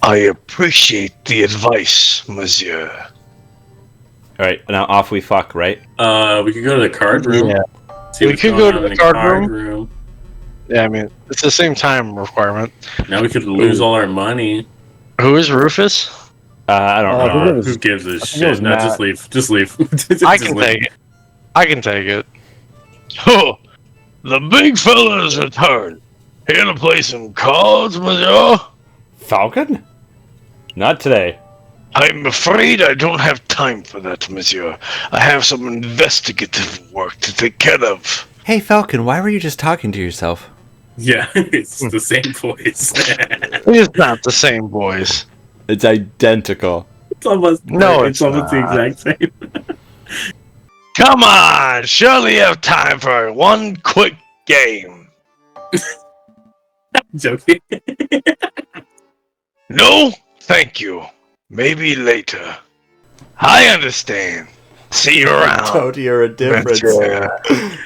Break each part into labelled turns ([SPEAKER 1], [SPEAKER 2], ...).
[SPEAKER 1] I appreciate the advice, monsieur.
[SPEAKER 2] Alright, now off we fuck, right?
[SPEAKER 3] We could go to the card room.
[SPEAKER 1] Yeah.
[SPEAKER 3] See
[SPEAKER 1] We
[SPEAKER 3] what's
[SPEAKER 1] could
[SPEAKER 3] going
[SPEAKER 1] go
[SPEAKER 3] on
[SPEAKER 1] to
[SPEAKER 3] in
[SPEAKER 1] the
[SPEAKER 3] the
[SPEAKER 1] card
[SPEAKER 3] card
[SPEAKER 1] room.
[SPEAKER 3] room.
[SPEAKER 1] Yeah, I mean, it's the same time requirement.
[SPEAKER 3] Now we could lose all our money.
[SPEAKER 1] Who is Rufus?
[SPEAKER 2] I don't
[SPEAKER 4] I think
[SPEAKER 2] know.
[SPEAKER 4] it was-
[SPEAKER 3] Who gives a
[SPEAKER 4] I think it
[SPEAKER 3] shit?
[SPEAKER 4] was
[SPEAKER 3] No,
[SPEAKER 4] Matt.
[SPEAKER 3] just leave. Just leave.
[SPEAKER 1] I can take it. I can take it. Oh, the big fella has returned. Here to play some cards, monsieur?
[SPEAKER 2] Falcon? Not today.
[SPEAKER 1] I'm afraid I don't have time for that, monsieur. I have some investigative work to take care of.
[SPEAKER 2] Hey, Falcon, why were you just talking to yourself?
[SPEAKER 3] Yeah, it's the same voice.
[SPEAKER 1] It's not the same voice.
[SPEAKER 2] It's identical.
[SPEAKER 3] It's almost
[SPEAKER 1] No,
[SPEAKER 3] it's
[SPEAKER 1] it's
[SPEAKER 3] almost the
[SPEAKER 1] not.
[SPEAKER 3] exact same.
[SPEAKER 1] Come on! Surely you have time for one quick game.
[SPEAKER 3] Joking.
[SPEAKER 1] No? Thank you. Maybe later. I understand. See you around.
[SPEAKER 2] Told you're a difference.
[SPEAKER 1] monsieur.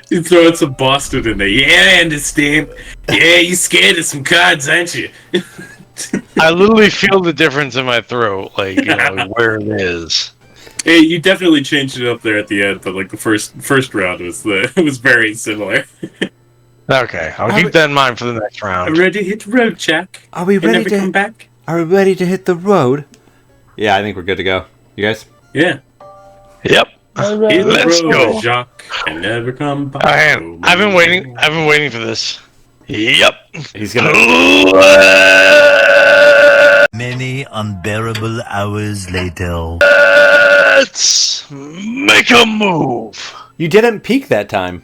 [SPEAKER 3] You throw in some Boston in there. Yeah, I understand. Yeah, you scared of some cards, aren't you?
[SPEAKER 1] I literally feel the difference in my throat, like, you know, where it is.
[SPEAKER 3] Hey, you definitely changed it up there at the end, but like the first round was it was very similar.
[SPEAKER 1] Okay, I'll keep that in mind for the next
[SPEAKER 3] I'm
[SPEAKER 1] round.
[SPEAKER 3] ready to hit the road, Jack.
[SPEAKER 2] Are we
[SPEAKER 3] And
[SPEAKER 2] ready
[SPEAKER 3] never come
[SPEAKER 2] to?
[SPEAKER 3] back?
[SPEAKER 2] Are we ready to hit the road? Yeah, I think we're good to go. You guys?
[SPEAKER 3] Yeah.
[SPEAKER 1] Yep.
[SPEAKER 3] Hit the
[SPEAKER 1] Let's
[SPEAKER 3] road,
[SPEAKER 1] go.
[SPEAKER 3] Jacques, and never come back.
[SPEAKER 1] I've been waiting. I've been waiting for this. Yep.
[SPEAKER 2] He's gonna.
[SPEAKER 5] Many unbearable hours later.
[SPEAKER 1] Let's make a move.
[SPEAKER 2] You didn't peek that time.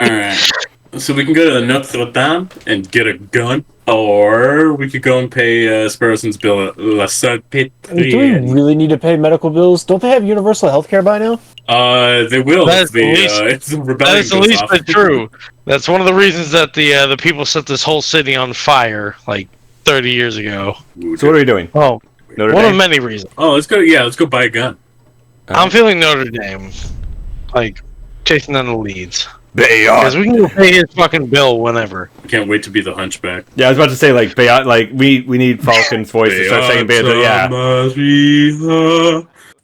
[SPEAKER 3] Alright. So we can go to the Notre Dame and get a gun, or we could go and pay Sparrowson's bill at La
[SPEAKER 4] Do we
[SPEAKER 3] Salpêtrière.
[SPEAKER 4] really need to pay medical bills? Don't they have universal health care by now?
[SPEAKER 3] They will
[SPEAKER 1] That's
[SPEAKER 3] if the rebellion
[SPEAKER 1] That's the
[SPEAKER 3] goes
[SPEAKER 1] least
[SPEAKER 3] off.
[SPEAKER 1] bit true. That's one of the reasons that the people set this whole city on fire like 30 years ago.
[SPEAKER 2] So what are we doing?
[SPEAKER 1] Oh,
[SPEAKER 2] Notre
[SPEAKER 1] one of
[SPEAKER 2] Dame?
[SPEAKER 1] many reasons.
[SPEAKER 3] Oh, let's go. Yeah, let's go buy a gun.
[SPEAKER 1] I'm feeling Notre Dame, like chasing down the leads.
[SPEAKER 2] They are.
[SPEAKER 1] Because we can go pay his fucking bill whenever.
[SPEAKER 3] Can't wait to be the hunchback.
[SPEAKER 2] Yeah, I was about to say like we need Falcon's voice to start saying Beata. Yeah.
[SPEAKER 3] Maria,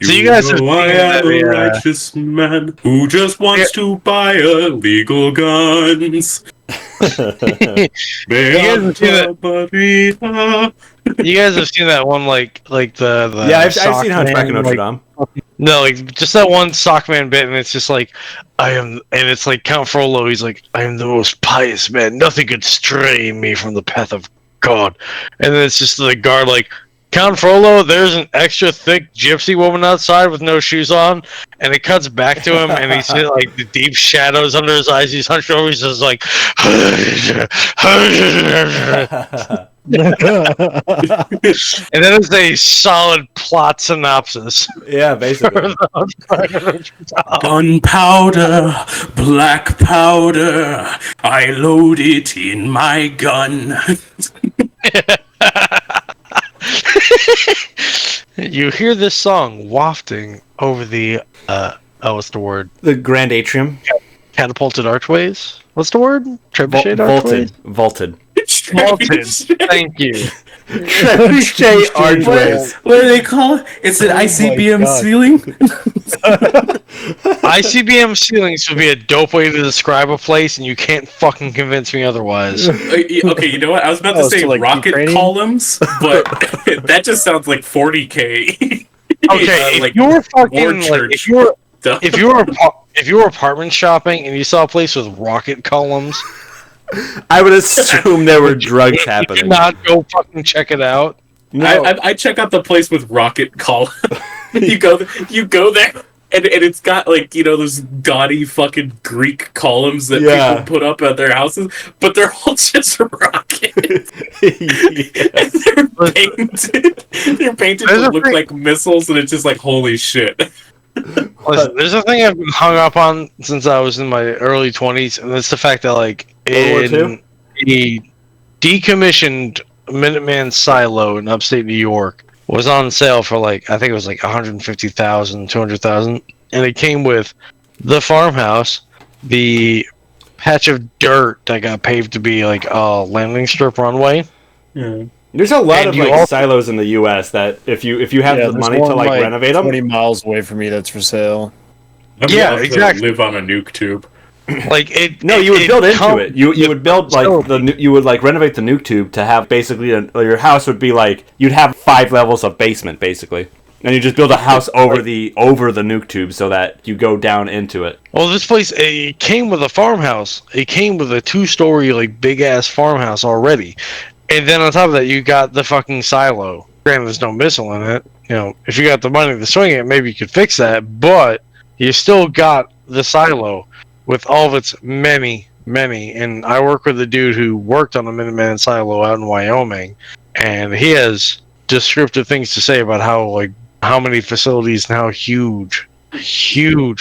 [SPEAKER 1] So you guys have
[SPEAKER 3] know I
[SPEAKER 1] seen
[SPEAKER 3] am
[SPEAKER 1] that,
[SPEAKER 3] a righteous man who just wants to buy illegal guns. Beata Maria.
[SPEAKER 1] You guys have seen that one like the
[SPEAKER 2] Yeah, I've
[SPEAKER 1] sock
[SPEAKER 2] seen Hunchback of
[SPEAKER 1] man,
[SPEAKER 2] Notre
[SPEAKER 1] like-
[SPEAKER 2] Dame.
[SPEAKER 1] No, like just that one Sockman bit, and it's just like and it's like Count Frollo. He's like, I am the most pious man. Nothing could stray me from the path of God. And then it's just the guard like, Count Frollo, there's an extra thick gypsy woman outside with no shoes on, and it cuts back to him, and he's in, like the deep shadows under his eyes. He's hunched over. He's just like, and then it's a solid plot synopsis.
[SPEAKER 2] Yeah, basically.
[SPEAKER 3] Gunpowder, black powder, I load it in my gun.
[SPEAKER 1] You hear this song wafting over the what's the word?
[SPEAKER 2] The Grand Atrium.
[SPEAKER 1] Catapulted archways? What's the word? Trebuchet archways?
[SPEAKER 2] Vaulted.
[SPEAKER 1] Vaulted. Thank you.
[SPEAKER 2] Trebuchet archways.
[SPEAKER 3] What do they call it? It's an ICBM
[SPEAKER 4] God.
[SPEAKER 3] ceiling?
[SPEAKER 1] ICBM ceilings would be a dope way to describe a place, and you can't fucking convince me otherwise.
[SPEAKER 3] Okay, you know what? I was about to
[SPEAKER 4] Oh,
[SPEAKER 3] say
[SPEAKER 4] so, like,
[SPEAKER 3] rocket
[SPEAKER 4] Ukrainian?
[SPEAKER 3] columns, but that just sounds like 40K.
[SPEAKER 1] Okay,
[SPEAKER 3] like
[SPEAKER 1] if you were
[SPEAKER 3] war
[SPEAKER 1] fucking like,
[SPEAKER 3] church
[SPEAKER 1] if you were apartment shopping and you saw a place with rocket columns,
[SPEAKER 2] I would assume there were drugs
[SPEAKER 1] you
[SPEAKER 2] happening.
[SPEAKER 1] did not go fucking check it out.
[SPEAKER 2] No.
[SPEAKER 3] I check out the place with rocket columns. you go there. And it's got, like, you know, those gaudy fucking Greek columns that people put up at their houses, but they're all just rockets. And they're painted. They're painted
[SPEAKER 1] There's
[SPEAKER 3] to
[SPEAKER 1] a
[SPEAKER 3] look
[SPEAKER 1] thing-
[SPEAKER 3] like missiles, and it's just like, holy shit.
[SPEAKER 1] Listen, there's a thing I've been hung up on since I was in my early 20s, and that's the fact that, like,
[SPEAKER 2] World War
[SPEAKER 1] in a decommissioned Minuteman silo in upstate New York was on sale for, like, I think it was like 150,000, 200,000, and it came with the farmhouse, the patch of dirt that got paved to be like a landing strip runway,
[SPEAKER 3] Yeah.
[SPEAKER 2] There's a lot
[SPEAKER 1] And
[SPEAKER 2] of
[SPEAKER 1] you
[SPEAKER 2] like
[SPEAKER 1] also-
[SPEAKER 2] silos in the U.S. that if you have the
[SPEAKER 4] there's
[SPEAKER 2] money to
[SPEAKER 4] one,
[SPEAKER 2] like renovate them,
[SPEAKER 4] 20 miles away from me that's for sale.
[SPEAKER 3] I'd
[SPEAKER 1] Yeah,
[SPEAKER 3] love
[SPEAKER 1] exactly.
[SPEAKER 3] to live on a nuke tube.
[SPEAKER 1] Like it.
[SPEAKER 2] no,
[SPEAKER 1] it-
[SPEAKER 2] you would
[SPEAKER 1] it
[SPEAKER 2] build into
[SPEAKER 1] comes
[SPEAKER 2] it. You
[SPEAKER 1] with
[SPEAKER 2] would build like
[SPEAKER 1] facility.
[SPEAKER 2] you would like renovate the nuke tube to have basically your house would be like you'd have 5 levels of basement basically, and you just build a house over the nuke tube so that you go down into it.
[SPEAKER 1] Well, this place it came with a farmhouse. It came with a 2-story like big ass farmhouse already, and then on top of that, you got the fucking silo. Granted, there's no missile in it. You know, if you got the money to swing it, maybe you could fix that. But you still got the silo with all of its many. And I work with a dude who worked on a Minuteman silo out in Wyoming, and he has descriptive things to say about how many facilities and how huge,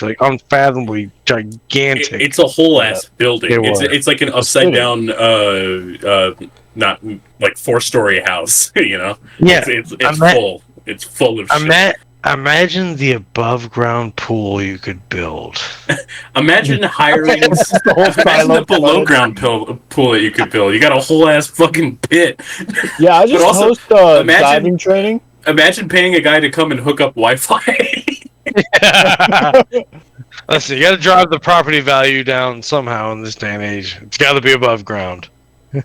[SPEAKER 1] like unfathomably gigantic.
[SPEAKER 3] It's a whole ass building.
[SPEAKER 1] It was.
[SPEAKER 3] It's like an upside down, not like 4-story house. You know.
[SPEAKER 1] Yeah,
[SPEAKER 3] It's
[SPEAKER 1] Ima-
[SPEAKER 3] full. It's full of shit.
[SPEAKER 1] Imagine the above ground pool you could build.
[SPEAKER 3] Imagine hiring.
[SPEAKER 4] The whole
[SPEAKER 3] Imagine
[SPEAKER 4] silo
[SPEAKER 3] the below
[SPEAKER 4] flooded.
[SPEAKER 3] ground pool that you could build. You got a whole ass fucking pit.
[SPEAKER 4] Yeah, I just
[SPEAKER 3] also,
[SPEAKER 4] host
[SPEAKER 3] imagine-
[SPEAKER 4] diving training.
[SPEAKER 3] Imagine paying a guy to come and hook up Wi-Fi.
[SPEAKER 1] Listen, you got to drive the property value down somehow in this day and age. It's got to be above ground.
[SPEAKER 3] And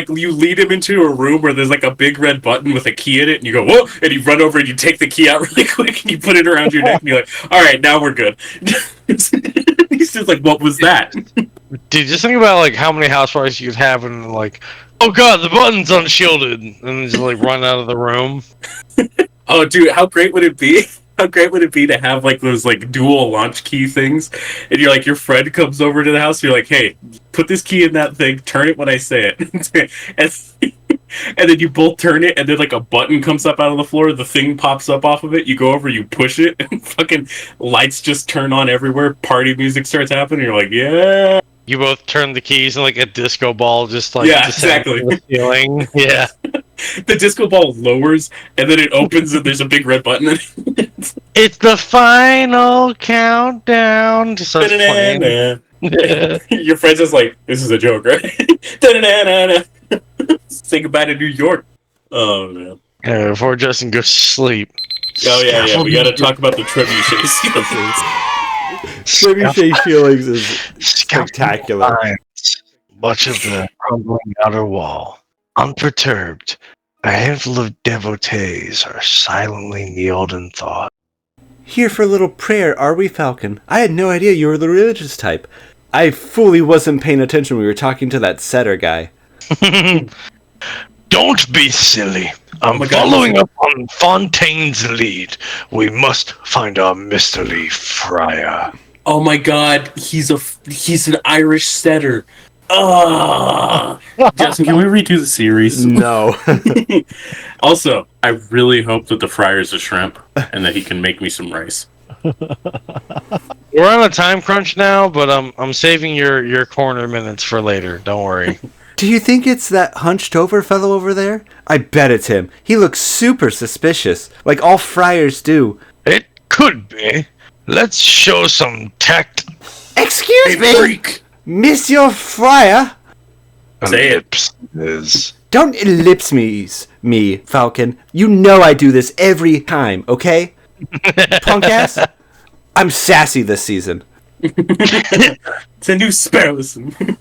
[SPEAKER 3] you lead him into a room where there's like a big red button with a key in it, and you go, whoa, and you run over and you take the key out really quick and you put it around your neck and you're like, all right, now we're good. He's just like, what was that?
[SPEAKER 1] Dude, just think about like how many house parties you could have and like, oh god, the button's unshielded, and just like run out of the room.
[SPEAKER 3] Oh, dude, how great would it be? How great would it be to have like those like dual launch key things, and you're like your friend comes over to the house, you're like, hey, put this key in that thing, turn it when I say it, and then you both turn it, and then like a button comes up out of the floor, the thing pops up off of it, you go over, you push it, and fucking lights just turn on everywhere, party music starts happening, you're like, yeah.
[SPEAKER 1] You both turn the keys and like a disco ball just like
[SPEAKER 3] Yeah,
[SPEAKER 1] descends
[SPEAKER 3] exactly.
[SPEAKER 1] to the ceiling. Yeah.
[SPEAKER 3] The disco ball lowers, and then it opens, and there's a big red button.
[SPEAKER 1] It's the final countdown. Just starts playing.
[SPEAKER 3] Your friend's just like, this is a joke, right? Say goodbye to New York. Oh, man.
[SPEAKER 1] Before Justin goes to sleep.
[SPEAKER 3] Oh, yeah. We gotta talk about the Trebuchet skills.
[SPEAKER 2] Trebuchet feelings is spectacular.
[SPEAKER 1] Much of the crumbling outer wall, unperturbed, a handful of devotees are silently kneeled in thought.
[SPEAKER 2] Here for a little prayer, are we, Falcon? I had no idea you were the religious type. I fully wasn't paying attention when we were talking to that setter guy.
[SPEAKER 1] Don't be silly. I'm
[SPEAKER 3] my God,
[SPEAKER 1] following up on Fontaine's lead. We must find our mystery friar.
[SPEAKER 3] Oh my god, he's an Irish setter. Justin, can we redo the series?
[SPEAKER 2] No.
[SPEAKER 3] Also, I really hope that the friar's a shrimp and that he can make me some rice.
[SPEAKER 1] We're on a time crunch now, but I'm saving your corner minutes for later. Don't worry.
[SPEAKER 2] Do you think it's that hunched over fellow over there? I bet it's him. He looks super suspicious, like all friars do.
[SPEAKER 1] It could be. Let's show some tact.
[SPEAKER 2] Excuse me,
[SPEAKER 3] Freak!
[SPEAKER 2] Monsieur Friar.
[SPEAKER 3] Say it.
[SPEAKER 1] Is
[SPEAKER 2] Don't ellipse me, Falcon. You know I do this every time, okay? Punk ass. I'm sassy this season.
[SPEAKER 3] It's a new Sparrowson.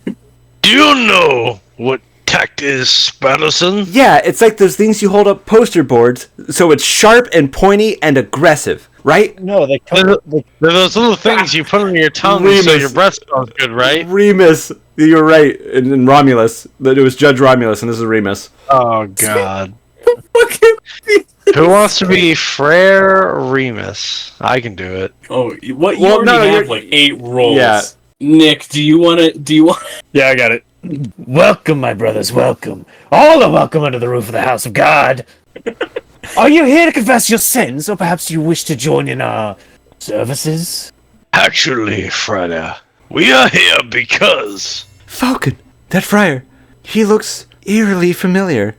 [SPEAKER 1] Do you know what tact is, Spatterson?
[SPEAKER 2] Yeah, it's like those things you hold up poster boards, so it's sharp and pointy and aggressive, right?
[SPEAKER 4] No, they
[SPEAKER 1] They're,
[SPEAKER 4] come.
[SPEAKER 1] they're those little things you put on your tongue so
[SPEAKER 2] Remus.
[SPEAKER 1] your breath smells good, right?
[SPEAKER 2] Remus. You're right. In Romulus. It was Judge Romulus, and this is Remus.
[SPEAKER 1] Oh, God. Who wants to be Frere Remus? I can do it.
[SPEAKER 3] Oh, what? You
[SPEAKER 2] Well,
[SPEAKER 3] already
[SPEAKER 2] no,
[SPEAKER 3] have
[SPEAKER 2] you're-
[SPEAKER 3] like 8 rolls.
[SPEAKER 2] Yeah.
[SPEAKER 3] Nick, do you want?
[SPEAKER 4] Yeah, I got it. Welcome, my brothers, welcome. All are welcome under the roof of the house of God. Are you here to confess your sins, or perhaps you wish to join in our services?
[SPEAKER 1] Actually, Freda, we are here because...
[SPEAKER 2] Falcon, that friar. He looks eerily familiar.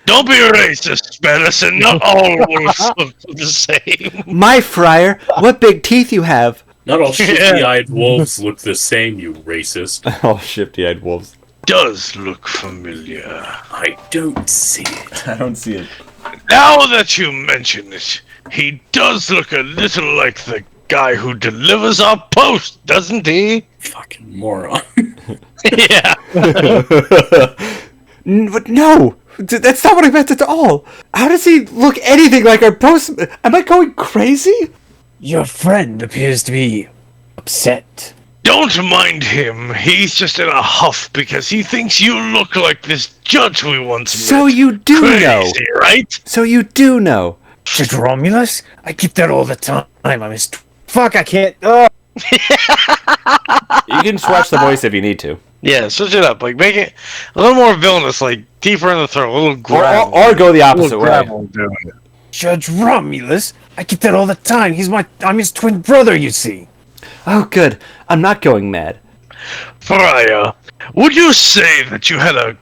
[SPEAKER 1] Don't be racist, Spatterson. Not all wolves look the same.
[SPEAKER 2] My friar, what big teeth you have.
[SPEAKER 3] Not all shifty-eyed wolves look the same, you racist.
[SPEAKER 2] Oh, shifty-eyed wolves.
[SPEAKER 1] does look familiar.
[SPEAKER 3] I don't see it.
[SPEAKER 2] I don't see it.
[SPEAKER 1] Now that you mention it, he does look a little like the guy who delivers our post, doesn't he?
[SPEAKER 3] Fucking moron.
[SPEAKER 1] Yeah.
[SPEAKER 2] But no! That's not what I meant at all! How does he look anything like our post? Am I going crazy?
[SPEAKER 4] Your friend appears to be upset.
[SPEAKER 1] Don't mind him. He's just in a huff because he thinks you look like this judge we once met.
[SPEAKER 2] So you do know.
[SPEAKER 1] Crazy, right?
[SPEAKER 2] So you do know.
[SPEAKER 4] Judge Romulus? I keep that all the time. I'm fuck, I can't. Oh.
[SPEAKER 2] You can switch the voice if you need to.
[SPEAKER 1] Yeah, switch it up. Like, make it a little more villainous, like, deeper in the throat, a little gravel.
[SPEAKER 2] Or go the opposite way.
[SPEAKER 1] Gravel doing it.
[SPEAKER 4] Judge Romulus? I keep that all the time. I'm his twin brother, you see.
[SPEAKER 2] Oh, good. I'm not going mad.
[SPEAKER 1] Friar, would you say that you had a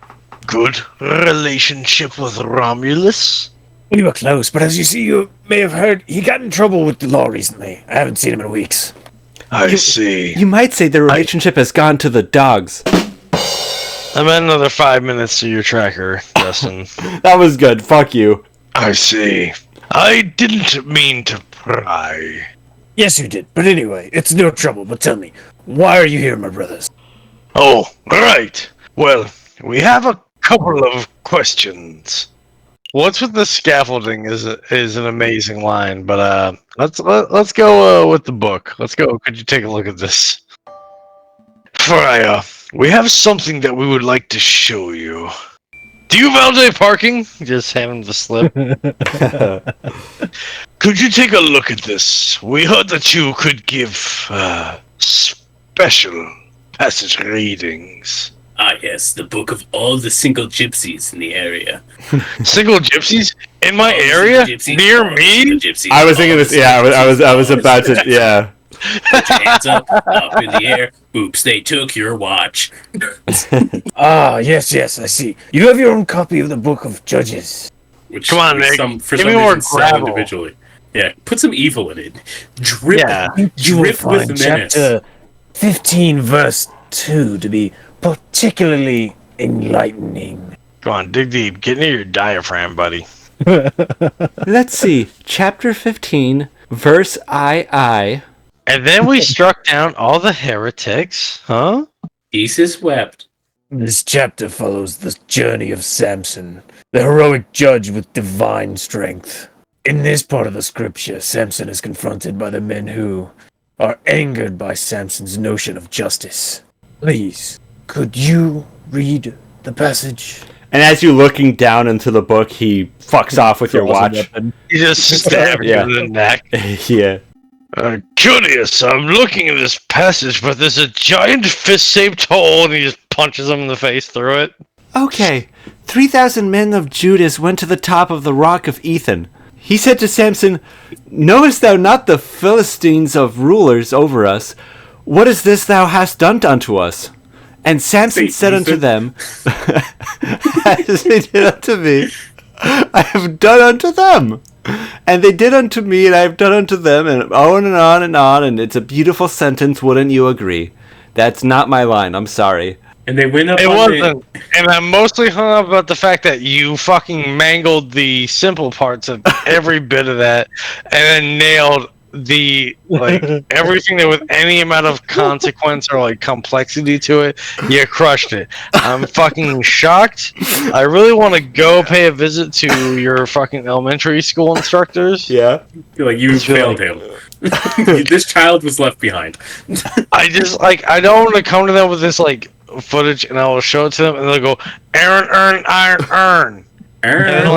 [SPEAKER 1] good relationship with Romulus?
[SPEAKER 4] We were close, but as you see, you may have heard, he got in trouble with the law recently. I haven't seen him in weeks.
[SPEAKER 1] I see.
[SPEAKER 2] You might say the relationship has gone to the dogs.
[SPEAKER 1] I'm at another 5 minutes to your tracker, Justin.
[SPEAKER 2] That was good. Fuck you.
[SPEAKER 1] I see. I didn't mean to pry.
[SPEAKER 4] Yes, you did. But anyway, it's no trouble. But tell me, why are you here, my brothers?
[SPEAKER 1] Oh, right. Well, we have a couple of questions. What's with the scaffolding is an amazing line, but let's go with the book. Let's go. Could you take a look at this? Friar, we have something that we would like to show you. Do you validate parking? Just having the slip. Could you take a look at this? We heard that you could give special passage readings.
[SPEAKER 3] Ah, yes, the book of all the single gypsies in the area.
[SPEAKER 1] Single gypsies in my
[SPEAKER 3] All the
[SPEAKER 1] area
[SPEAKER 3] single gypsies,
[SPEAKER 1] near
[SPEAKER 3] all the single
[SPEAKER 1] me.
[SPEAKER 3] gypsies,
[SPEAKER 2] I was
[SPEAKER 3] all
[SPEAKER 2] thinking
[SPEAKER 3] the
[SPEAKER 2] this. Yeah, I was about to. Yeah.
[SPEAKER 3] Put your hands up in the air. Oops, they took your watch.
[SPEAKER 4] Ah, yes, I see. You have your own copy of the Book of Judges.
[SPEAKER 3] Which
[SPEAKER 1] Come on,
[SPEAKER 3] which
[SPEAKER 1] Nick.
[SPEAKER 3] for
[SPEAKER 1] Give
[SPEAKER 3] some
[SPEAKER 1] me more
[SPEAKER 3] reason sell
[SPEAKER 1] gravel.
[SPEAKER 3] individually. Yeah, put some evil in it. Drip,
[SPEAKER 1] Yeah.
[SPEAKER 4] You will
[SPEAKER 3] drip with
[SPEAKER 4] find
[SPEAKER 3] menace.
[SPEAKER 4] chapter 15, verse 2 to be particularly enlightening.
[SPEAKER 1] Come on, dig deep. Get near your diaphragm, buddy.
[SPEAKER 2] Let's see. Chapter 15, verse II.
[SPEAKER 1] And then we struck down all the heretics, huh?
[SPEAKER 3] Jesus wept.
[SPEAKER 4] This chapter follows the journey of Samson, the heroic judge with divine strength. In this part of the scripture, Samson is confronted by the men who are angered by Samson's notion of justice. Please, could you read the passage?
[SPEAKER 2] And as you're looking down into the book, he fucks off with your watch.
[SPEAKER 1] You just stab you
[SPEAKER 2] Yeah.
[SPEAKER 1] in the neck.
[SPEAKER 2] Yeah.
[SPEAKER 1] Curious, I'm looking at this passage, but there's a giant fist-shaped hole, and he just punches him in the face through it.
[SPEAKER 2] Okay. 3,000 men of Judas went to the top of the rock of Ethan. He said to Samson, Knowest thou not the Philistines of rulers over us? What is this thou hast done unto us? And Samson
[SPEAKER 3] Wait,
[SPEAKER 2] said unto
[SPEAKER 3] Ethan?
[SPEAKER 2] them, As they did unto me, I have done unto them. And they did unto me, and I have done unto them, and on and on and on, and it's a beautiful sentence, wouldn't you agree? That's not my line, I'm sorry.
[SPEAKER 3] And they went up
[SPEAKER 1] It
[SPEAKER 3] on
[SPEAKER 1] wasn't. And I'm mostly hung up about the fact that you fucking mangled the simple parts of every bit of that, and then nailed the, like, everything that with any amount of consequence or, like, complexity to it, you crushed it. I'm fucking shocked. I really want to go pay a visit to your fucking elementary school instructors.
[SPEAKER 2] Yeah?
[SPEAKER 3] like you
[SPEAKER 1] It's really-
[SPEAKER 3] failed him. This child was left behind.
[SPEAKER 1] I just, like, I don't want to come to them with this, like, footage, and I will show it to them, and they'll go, Aaron, earn, iron, earn. And they'll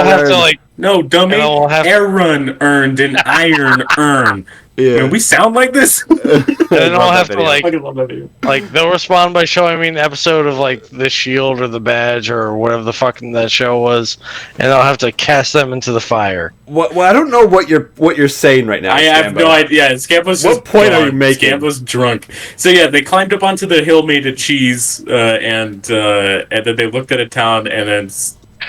[SPEAKER 1] have to, like,
[SPEAKER 3] No, dummy.
[SPEAKER 1] And I'll have-
[SPEAKER 3] Aaron earned an iron earn.
[SPEAKER 2] Yeah.
[SPEAKER 3] Man, we sound like this?
[SPEAKER 1] and then I'll have to,
[SPEAKER 3] I
[SPEAKER 1] like,
[SPEAKER 3] fucking love that video.
[SPEAKER 1] like, they'll respond by showing me an episode of, like, the Shield or the Badge or whatever the fucking that show was, and I'll have to cast them into the fire.
[SPEAKER 2] Well, I don't know what you're saying right now.
[SPEAKER 3] I have no idea. Scamp was
[SPEAKER 2] What
[SPEAKER 3] just
[SPEAKER 2] point are
[SPEAKER 3] gone.
[SPEAKER 2] you making?
[SPEAKER 3] Scamp was drunk. So yeah, they climbed up onto the hill made of cheese, and then they looked at a town, and then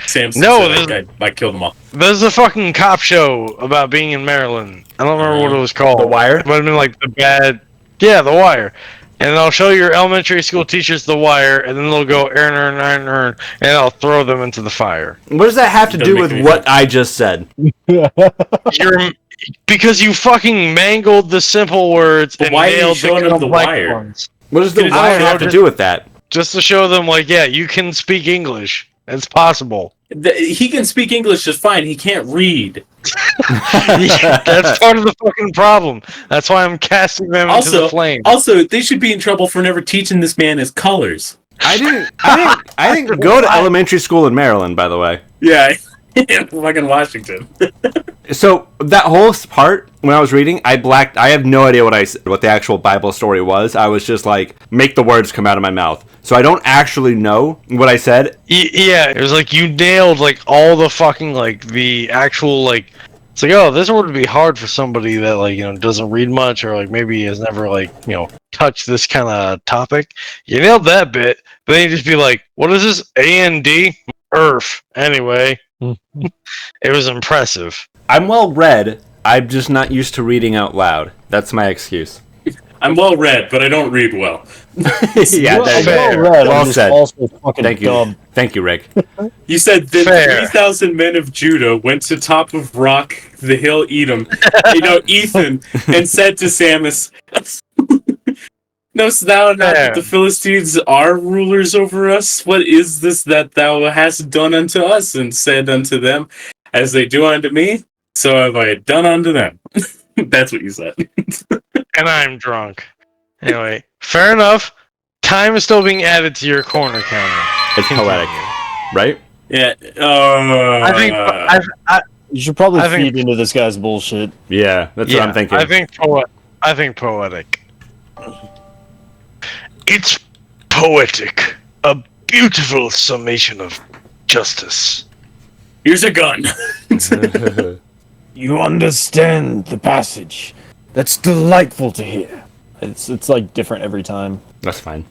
[SPEAKER 3] Samson said, I killed them all.
[SPEAKER 1] There's a fucking cop show about being in Maryland. I don't remember what it was called.
[SPEAKER 2] The Wire?
[SPEAKER 1] It might have been like The Wire. And I'll show your elementary school teachers the wire, and then they'll go, and I'll throw them into the fire.
[SPEAKER 2] What does that have to do with what I just said?
[SPEAKER 1] Because you fucking mangled the simple words and
[SPEAKER 3] why are you
[SPEAKER 1] nailed
[SPEAKER 3] showing
[SPEAKER 1] the
[SPEAKER 3] them the
[SPEAKER 1] complex
[SPEAKER 3] wire?
[SPEAKER 1] ones.
[SPEAKER 2] What does the
[SPEAKER 3] Could've
[SPEAKER 2] wire
[SPEAKER 3] just
[SPEAKER 2] have to do with that?
[SPEAKER 1] Just to show them, like, yeah, you can speak English. It's possible.
[SPEAKER 3] He can speak English just fine. He can't read.
[SPEAKER 1] That's part of the fucking problem. That's why I'm casting them into the flame.
[SPEAKER 3] Also, they should be in trouble for never teaching this man his colors.
[SPEAKER 2] I didn't go to elementary school in Maryland, by the way.
[SPEAKER 3] Yeah, in fucking Washington.
[SPEAKER 2] So that whole part when I was reading, I have no idea what the actual Bible story was. I was just like, make the words come out of my mouth. So I don't actually know what I said.
[SPEAKER 1] Yeah, it was like you nailed like all the fucking like the actual like. It's like, oh, this would be hard for somebody that like doesn't read much or like maybe has never like touched this kind of topic. You nailed that bit, but then you just be like, what is this? A-N-D? Earth. Anyway, it was impressive.
[SPEAKER 2] I'm well read. I'm just not used to reading out loud. That's my excuse.
[SPEAKER 3] I'm well read, but I don't read well.
[SPEAKER 2] Yeah, that's fair. Well said.
[SPEAKER 4] Also fucking
[SPEAKER 2] Thank you.
[SPEAKER 4] dumb.
[SPEAKER 2] Thank you, Rick.
[SPEAKER 3] You said then
[SPEAKER 1] Fair.
[SPEAKER 3] 3,000 men of Judah went to top of rock, the hill Edom, Ethan, and said to Samus, knowest thou not that the Philistines are rulers over us? What is this that thou hast done unto us? And said unto them, as they do unto me, so have I done unto them. That's what you said.
[SPEAKER 1] And I'm drunk. Anyway, fair enough. Time is still being added to your corner counter.
[SPEAKER 2] It's poetic, right?
[SPEAKER 3] Yeah.
[SPEAKER 4] You should probably
[SPEAKER 1] I think-
[SPEAKER 4] feed into this guy's bullshit.
[SPEAKER 2] Yeah, that's what I'm thinking.
[SPEAKER 1] I think poetic. It's poetic. A beautiful summation of justice.
[SPEAKER 3] Here's a gun.
[SPEAKER 4] You understand the passage. That's delightful to hear. It's like different every time.
[SPEAKER 2] That's fine.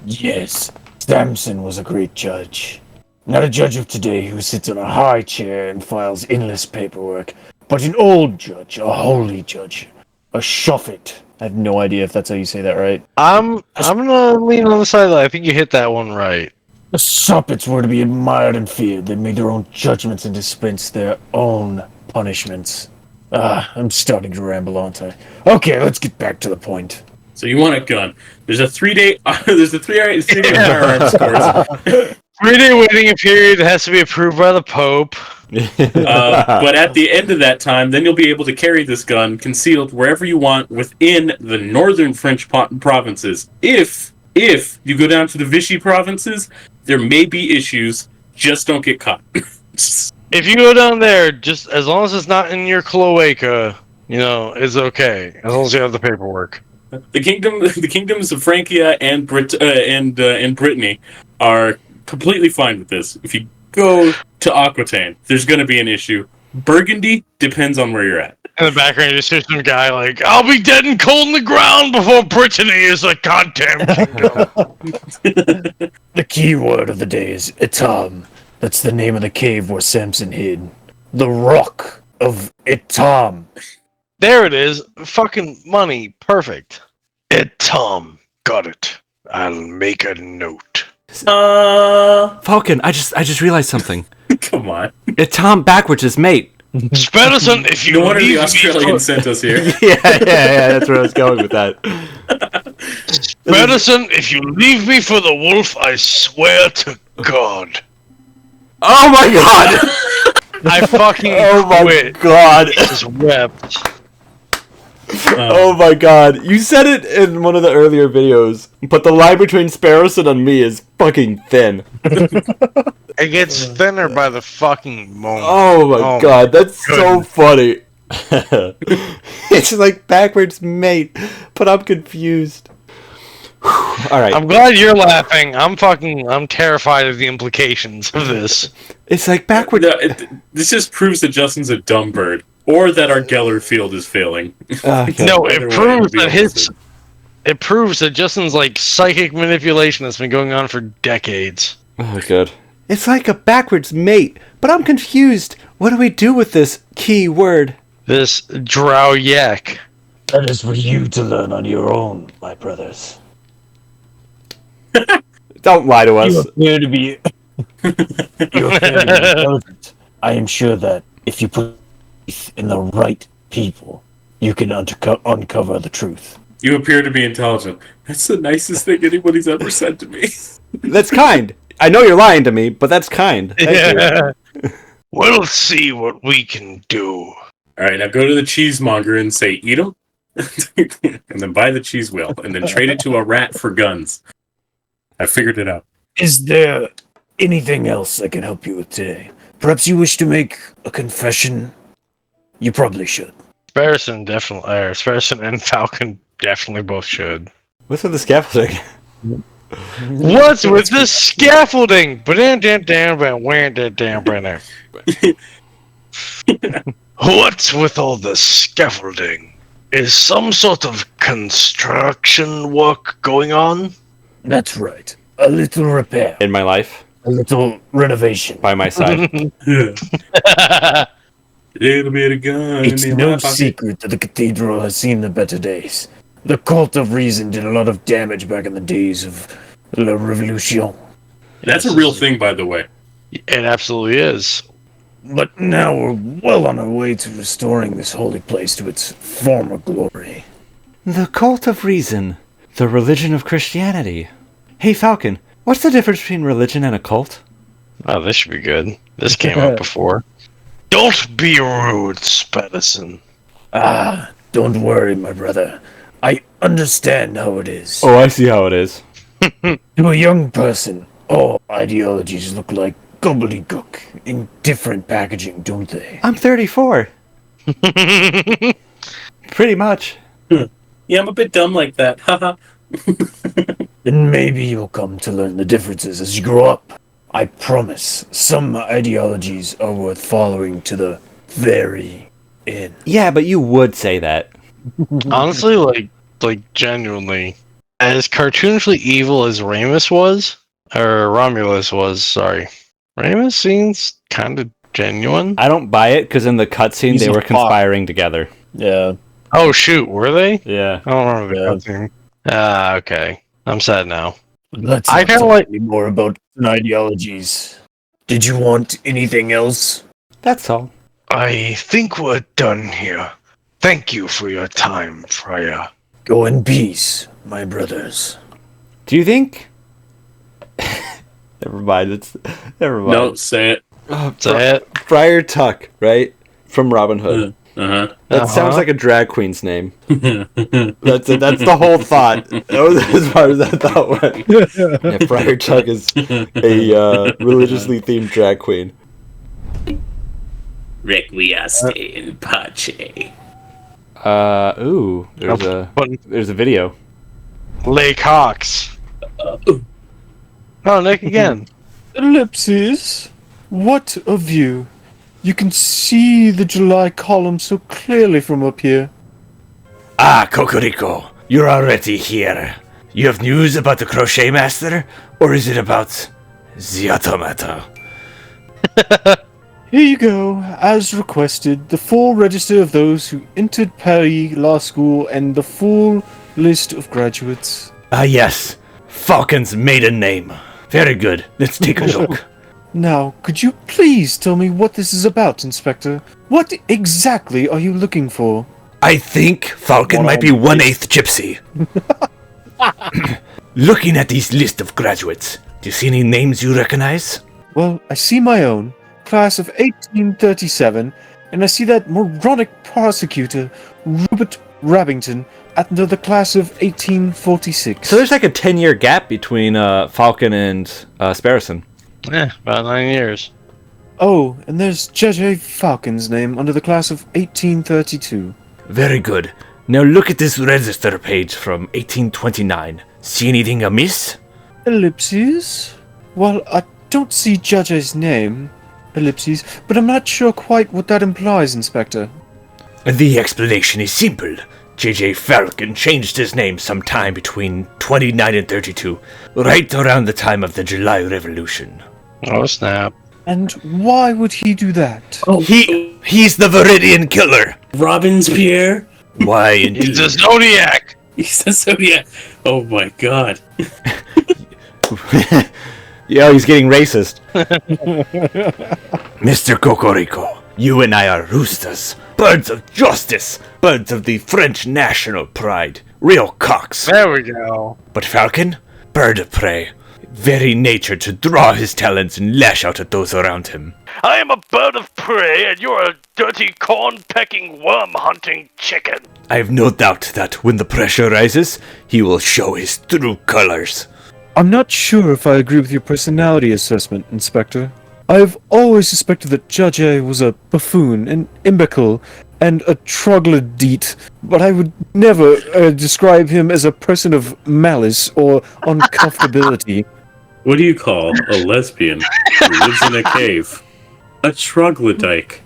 [SPEAKER 4] Yes, Samson was a great judge. Not a judge of today who sits on a high chair and files endless paperwork, but an old judge, a holy judge, a shofet. I have no idea if that's how you say that right.
[SPEAKER 1] I'm gonna lean on the side that I think you hit that one right.
[SPEAKER 4] The shofets were to be admired and feared. They made their own judgments and dispensed their own punishments. I'm starting to ramble, aren't I? Okay, let's get back to the point.
[SPEAKER 3] So you want a gun? There's a 3-day. There's a 3-day firearms course.
[SPEAKER 1] 3-day waiting period has to be approved by the Pope.
[SPEAKER 3] But at the end of that time, then you'll be able to carry this gun concealed wherever you want within the northern French provinces. If you go down to the Vichy provinces, there may be issues. Just don't get caught.
[SPEAKER 1] If you go down there, just as long as it's not in your cloaca, it's okay. As long as you have the paperwork.
[SPEAKER 3] The kingdoms of Francia and Brittany are completely fine with this. If you go to Aquitaine, there's going to be an issue. Burgundy depends on where you're at.
[SPEAKER 1] In the background, you just hear some guy like, "I'll be dead and cold in the ground before Brittany is a goddamn kingdom."
[SPEAKER 4] The key word of the day is Etam. That's the name of the cave where Samson hid. The Rock of Etam.
[SPEAKER 1] There it is. Fucking money. Perfect. Tom. Got it. I'll make a note.
[SPEAKER 2] Falcon, I just realized something.
[SPEAKER 3] Come on.
[SPEAKER 2] It's Tom backwards is mate.
[SPEAKER 1] Spedison, if you
[SPEAKER 3] No wonder the
[SPEAKER 1] leave me
[SPEAKER 3] Australian
[SPEAKER 1] for,
[SPEAKER 3] sent us here.
[SPEAKER 2] yeah, that's where I was going with that.
[SPEAKER 1] Spedison, if you leave me for the wolf, I swear to God.
[SPEAKER 2] Oh my god!
[SPEAKER 1] I fucking
[SPEAKER 2] Oh my
[SPEAKER 1] quit.
[SPEAKER 2] god!
[SPEAKER 1] Just wept.
[SPEAKER 2] Oh my god! You said it in one of the earlier videos, but the line between Sparrowson and me is fucking thin.
[SPEAKER 1] It gets thinner by the fucking moment.
[SPEAKER 2] Oh my god, that's so funny. It's like backwards mate, but I'm confused. Alright.
[SPEAKER 1] I'm glad you're laughing. I'm terrified of the implications of this.
[SPEAKER 2] It's like backwards.
[SPEAKER 3] No, this just proves that Justin's a dumb bird, or that our Geller field is failing.
[SPEAKER 2] Okay.
[SPEAKER 1] No,
[SPEAKER 3] Either
[SPEAKER 1] it
[SPEAKER 3] way,
[SPEAKER 1] proves
[SPEAKER 3] it'd be
[SPEAKER 1] that
[SPEAKER 3] opposite.
[SPEAKER 1] it proves that Justin's like psychic manipulation that's been going on for decades.
[SPEAKER 2] Oh, good. It's like a backwards mate, but I'm confused. What do we do with this key word?
[SPEAKER 1] This drow yak.
[SPEAKER 4] That is for you to learn on your own, my brothers.
[SPEAKER 2] Don't lie to
[SPEAKER 4] You
[SPEAKER 2] us.
[SPEAKER 4] appear to be. You appear to be intelligent. I am sure that if you put faith in the right people, you can uncover the truth.
[SPEAKER 3] You appear to be intelligent. That's the nicest thing anybody's ever said to me.
[SPEAKER 2] That's kind. I know you're lying to me, but that's kind. Thank you.
[SPEAKER 1] Yeah. We'll see what we can do.
[SPEAKER 3] All right, now go to the cheesemonger and say, eat them, and then buy the cheese wheel, and then trade it to a rat for guns. I figured it out.
[SPEAKER 4] Is there anything else I can help you with today? Perhaps you wish to make a confession? You probably should.
[SPEAKER 1] Sparrison and Falcon definitely both should.
[SPEAKER 2] What's with the scaffolding?
[SPEAKER 1] What's with the scaffolding? What's with all the scaffolding? Is some sort of construction work going on?
[SPEAKER 4] That's right. A little repair.
[SPEAKER 2] In my life,
[SPEAKER 4] A little renovation.
[SPEAKER 2] by my side.
[SPEAKER 3] Little bit of gun.
[SPEAKER 4] It's
[SPEAKER 3] in
[SPEAKER 4] no
[SPEAKER 3] my pocket.
[SPEAKER 4] secret that the cathedral has seen the better days. The cult of reason did a lot of damage back in the days of La Revolution.
[SPEAKER 3] That's a real thing, by the way.
[SPEAKER 1] It absolutely is.
[SPEAKER 4] But now we're well on our way to restoring this holy place to its former glory.
[SPEAKER 2] The cult of reason. The religion of Christianity. Hey, Falcon, what's the difference between religion and a cult?
[SPEAKER 1] Oh, this should be good. This came up before. Don't be rude, Sparrison.
[SPEAKER 4] Ah, don't worry, my brother. I understand how it is.
[SPEAKER 2] Oh, I see how it is.
[SPEAKER 4] To a young person, all ideologies look like gobbledygook in different packaging, don't they?
[SPEAKER 2] I'm 34. Pretty much.
[SPEAKER 3] Yeah, I'm a bit dumb like that. Haha.
[SPEAKER 4] Then maybe you'll come to learn the differences as you grow up. I promise, some ideologies are worth following to the very end.
[SPEAKER 2] Yeah, but you would say that.
[SPEAKER 1] Honestly, like genuinely, as cartoonishly evil as Ramus was, or Romulus was, sorry. Ramus seems kind of genuine.
[SPEAKER 2] I don't buy it because in the cutscene
[SPEAKER 4] He's
[SPEAKER 2] they
[SPEAKER 4] a
[SPEAKER 2] were
[SPEAKER 4] fuck.
[SPEAKER 2] conspiring together.
[SPEAKER 4] Yeah.
[SPEAKER 1] Oh shoot, were they?
[SPEAKER 2] Yeah.
[SPEAKER 1] I don't remember the
[SPEAKER 4] Yeah.
[SPEAKER 1] cutscene. Ah, okay. I'm sad now.
[SPEAKER 4] Let's
[SPEAKER 1] I
[SPEAKER 4] not
[SPEAKER 1] kinda
[SPEAKER 4] talk
[SPEAKER 1] like-
[SPEAKER 4] any more about ideologies. Did you want anything else?
[SPEAKER 2] That's all.
[SPEAKER 1] I think we're done here. Thank you for your time, Friar.
[SPEAKER 4] Go in peace, my brothers.
[SPEAKER 2] Do you think? Never mind. Never mind.
[SPEAKER 3] No, say it.
[SPEAKER 2] Oh,
[SPEAKER 1] Is that it?
[SPEAKER 2] Friar Tuck, right? From Robin Hood.
[SPEAKER 3] Uh-huh.
[SPEAKER 2] That sounds like a drag queen's name. That's it. That's the whole thought. That was as far as that thought went. Yeah, Friar Tuck is a religiously themed drag queen.
[SPEAKER 3] Requiesce in pace.
[SPEAKER 2] Ooh, there's a video.
[SPEAKER 1] Lake Hawks. Oh, Nick again.
[SPEAKER 6] Ellipses? What a view. You can see the July column so clearly from up here.
[SPEAKER 5] Ah, Cocorico, you're already here. You have news about the Crochet Master? Or is it about the automata?
[SPEAKER 6] Here you go, as requested, the full register of those who entered Paris Law School and the full list of graduates.
[SPEAKER 5] Ah, yes. Falcon's maiden name. Very good. Let's take a look.
[SPEAKER 6] Now, could you please tell me what this is about, Inspector? What exactly are you looking for?
[SPEAKER 5] I think Falcon might be 1/8 gypsy. Looking at this list of graduates, do you see any names you recognize?
[SPEAKER 6] Well, I see my own, class of 1837, and I see that moronic prosecutor, Rupert Rabbington, under the class of 1846.
[SPEAKER 2] So there's like a 10-year gap between Falcon and Sparrison.
[SPEAKER 1] About 9 years.
[SPEAKER 6] Oh, and there's J.J. Falcon's name under the class of 1832.
[SPEAKER 5] Very good. Now look at this register page from 1829. See anything amiss?
[SPEAKER 6] Ellipses? Well, I don't see J.J.'s name. Ellipses, but I'm not sure quite what that implies, Inspector.
[SPEAKER 5] The explanation is simple. J.J. Falcon changed his name sometime between 29 and 32, right around the time of the July Revolution.
[SPEAKER 1] Oh snap!
[SPEAKER 6] And why would he do that?
[SPEAKER 5] He's the Viridian Killer.
[SPEAKER 3] Robinspierre?
[SPEAKER 5] Why, indeed.
[SPEAKER 1] He's a Zodiac.
[SPEAKER 3] He's the Zodiac. Oh my god.
[SPEAKER 2] Yeah, he's getting racist.
[SPEAKER 5] Mr. Cocorico, you and I are roosters, birds of justice, birds of the French national pride, real cocks.
[SPEAKER 1] There we go.
[SPEAKER 5] But Falcon, bird of prey, very nature to draw his talons and lash out at those around him.
[SPEAKER 1] I am a bird of prey, and you're a dirty corn-pecking, worm-hunting chicken.
[SPEAKER 5] I have no doubt that when the pressure rises, he will show his true colors.
[SPEAKER 6] I'm not sure if I agree with your personality assessment, Inspector. I've always suspected that Judge A was a buffoon, an imbecile, and a troglodyte, but I would never describe him as a person of malice or uncomfortability.
[SPEAKER 3] What do you call a lesbian who lives in a cave? A troglodyte.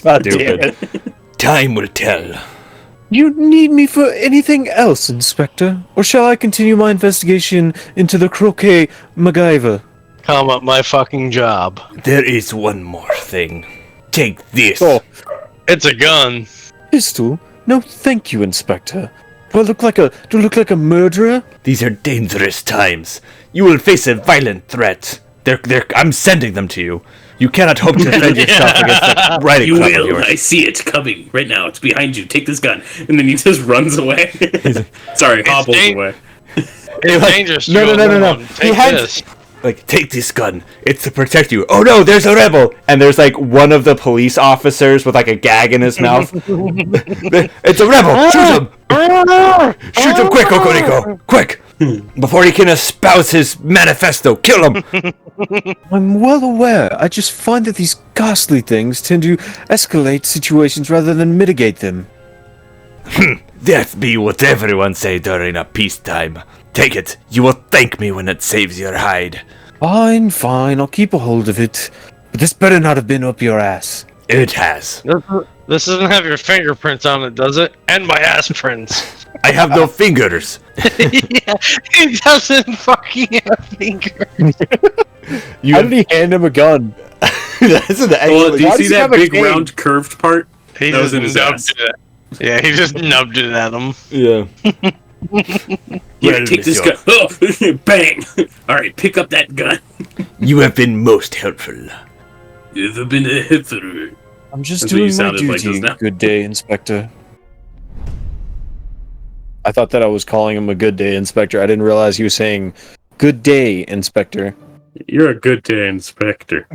[SPEAKER 6] God damn it.
[SPEAKER 5] Time will tell.
[SPEAKER 6] You need me for anything else, Inspector? Or shall I continue my investigation into the croquet MacGyver?
[SPEAKER 1] Come up my fucking job.
[SPEAKER 5] There is one more thing. Take this.
[SPEAKER 6] Oh,
[SPEAKER 1] It's a gun.
[SPEAKER 6] pistol? No, thank you, Inspector. Do I look like a murderer?
[SPEAKER 5] These are dangerous times. You will face a violent threat. I'm sending them to you. You cannot hope to defend yourself against that writing
[SPEAKER 3] You
[SPEAKER 5] club of
[SPEAKER 3] will.
[SPEAKER 5] yours.
[SPEAKER 3] I see it coming right now. It's behind you. Take this gun. And then he just runs away. Sorry, hobbles
[SPEAKER 1] dang-
[SPEAKER 3] away.
[SPEAKER 1] It's dangerous.
[SPEAKER 2] No.
[SPEAKER 1] Take this.
[SPEAKER 5] Like, take this gun. It's to protect you.
[SPEAKER 2] Oh no, there's a rebel! And there's like one of the police officers with like a gag in his mouth. It's a rebel! Shoot him! Shoot him quick, Cocorico! Quick! Before he can espouse his manifesto, kill him!
[SPEAKER 6] I'm well aware. I just find that these ghastly things tend to escalate situations rather than mitigate them.
[SPEAKER 5] That be what everyone say during a peacetime. Take it. You will thank me when it saves your hide.
[SPEAKER 6] Fine, I'll keep a hold of it. But this better not have been up your ass.
[SPEAKER 5] It has.
[SPEAKER 1] This doesn't have your fingerprints on it, does it? And my ass prints.
[SPEAKER 5] I have no fingers.
[SPEAKER 1] Yeah, he doesn't fucking have fingers.
[SPEAKER 6] How did he hand him a gun?
[SPEAKER 2] This is the
[SPEAKER 3] Well, do you
[SPEAKER 6] Why
[SPEAKER 3] see
[SPEAKER 6] does he
[SPEAKER 3] that
[SPEAKER 6] have a
[SPEAKER 3] big
[SPEAKER 6] cane?
[SPEAKER 3] round curved part?
[SPEAKER 1] He
[SPEAKER 3] That was
[SPEAKER 1] just
[SPEAKER 3] in his
[SPEAKER 1] nubbed
[SPEAKER 3] ass.
[SPEAKER 1] it. Yeah, he just nubbed it at him.
[SPEAKER 2] Yeah.
[SPEAKER 3] Yeah,
[SPEAKER 5] Well,
[SPEAKER 3] take this
[SPEAKER 5] monsieur.
[SPEAKER 3] gun. Oh, bang! Alright, pick up that gun.
[SPEAKER 5] You have been most helpful.
[SPEAKER 3] You've been a hither.
[SPEAKER 6] I'm just
[SPEAKER 3] That's what you
[SPEAKER 6] doing my
[SPEAKER 3] sounded like
[SPEAKER 6] duty.
[SPEAKER 3] just now.
[SPEAKER 6] Good day, Inspector. I thought that I was calling him a good day, Inspector. I didn't realize he was saying good day, Inspector.
[SPEAKER 3] You're a good day, Inspector.